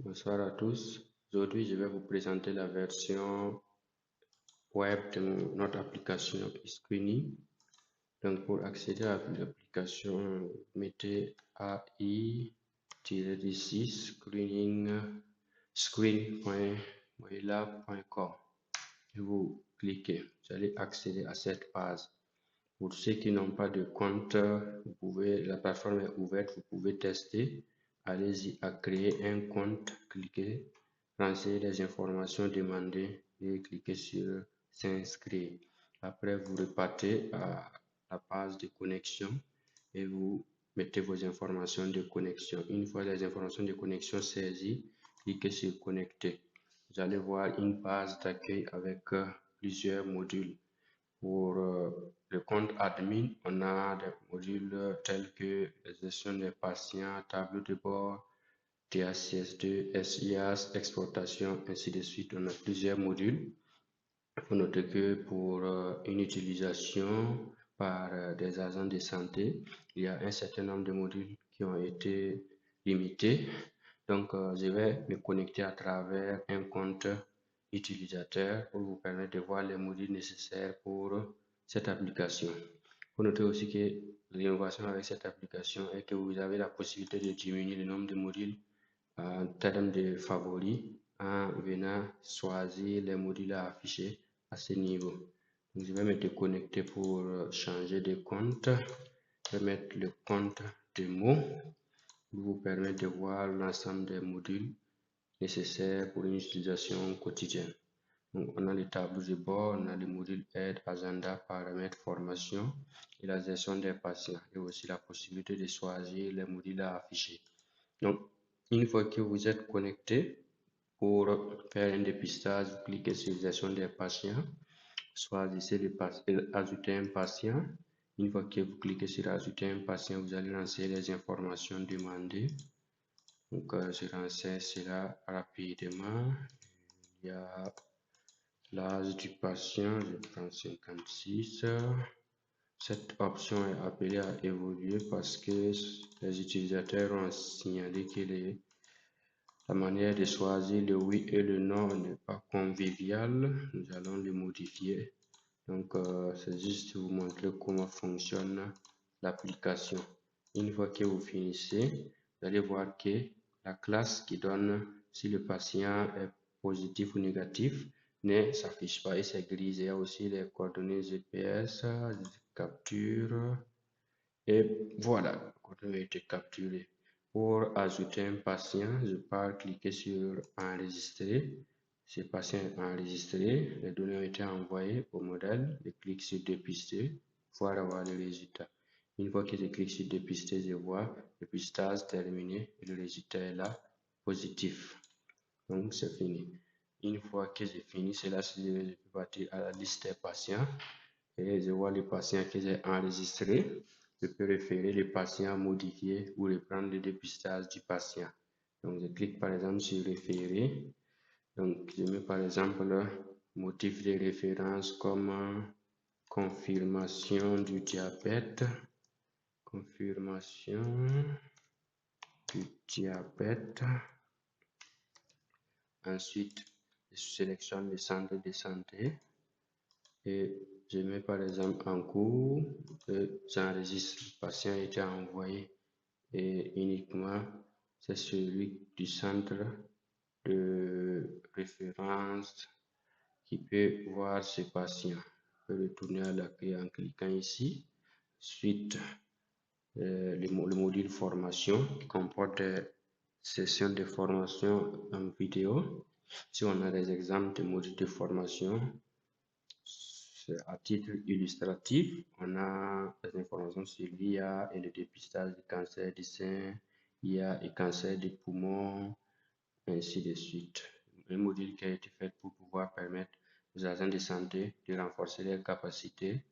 Bonsoir à tous. Aujourd'hui, je vais vous présenter la version web de notre application eScreening. Donc, pour accéder à l'application, mettez AI-6 screen.moila.com et vous cliquez. Vous allez accéder à cette page. Pour ceux qui n'ont pas de compte, la plateforme est ouverte, vous pouvez tester. Allez-y à créer un compte, cliquez, renseigner les informations demandées et cliquez sur s'inscrire. Après, vous repartez à la page de connexion et vous mettez vos informations de connexion. Une fois les informations de connexion saisies, cliquez sur connecter. Vous allez voir une page d'accueil avec plusieurs modules. Pour le compte admin, on a des modules tels que la gestion des patients, tableau de bord, TACS2, SIAS, exportation, ainsi de suite. On a plusieurs modules. Il faut noter que pour une utilisation par des agents de santé, il y a un certain nombre de modules qui ont été limités. Donc, je vais me connecter à travers un compte utilisateur pour vous permettre de voir les modules nécessaires pour cette application. Il faut noter aussi que l'innovation avec cette application est que vous avez la possibilité de diminuer le nombre de modules en termes de favoris en venant choisir les modules à afficher à ce niveau. Donc, je vais me déconnecter pour changer de compte. Je vais mettre le compte démo pour vous permettre de voir l'ensemble des modules nécessaires pour une utilisation quotidienne. Donc, on a les tableaux de bord, on a les modules aide, agenda, paramètres, formation et la gestion des patients et aussi la possibilité de choisir les modules à afficher. Donc, une fois que vous êtes connecté, pour faire un dépistage, vous cliquez sur gestion des patients, choisissez ajouter un patient. Une fois que vous cliquez sur ajouter un patient, vous allez lancer les informations demandées. Donc, je renseigne cela rapidement. Il y a l'âge du patient, je prends 56. Cette option est appelée à évoluer parce que les utilisateurs ont signalé que la manière de choisir le oui et le non n'est pas conviviale. Nous allons le modifier. Donc, c'est juste vous montrer comment fonctionne l'application. Une fois que vous finissez, vous allez voir que la classe qui donne si le patient est positif ou négatif ne s'affiche pas et c'est grisé. Il y a aussi les coordonnées GPS, capture et voilà, les coordonnées ont été capturées. Pour ajouter un patient, je pars cliquer sur enregistrer. Ce patient est enregistré, les données ont été envoyées au modèle. Je clique sur dépister pour avoir le résultat. Une fois que je clique sur dépister, je vois le dépistage terminé et le résultat est là, positif. Donc c'est fini. Une fois que j'ai fini cela, je peux partir à la liste des patients et je vois les patients que j'ai enregistrés. Je peux référer les patients, modifier ou reprendre le dépistage du patient. Donc, je clique par exemple sur référer. Donc, je mets par exemple le motif de référence comme confirmation du diabète. Confirmation du diabète. Ensuite, je sélectionne le centre de santé et je mets par exemple en cours, j'enregistre le patient a été envoyé et uniquement c'est celui du centre de référence qui peut voir ce patient. Je peux retourner à l'accueil en cliquant ici. Suite, le module formation qui comporte des sessions de formation en vidéo. Si on a des exemples de modules de formation, à titre illustratif, on a des informations sur l'IA et le dépistage du cancer du sein, IA et cancer des poumons, ainsi de suite. Un module qui a été fait pour pouvoir permettre aux agents de santé de renforcer leurs capacités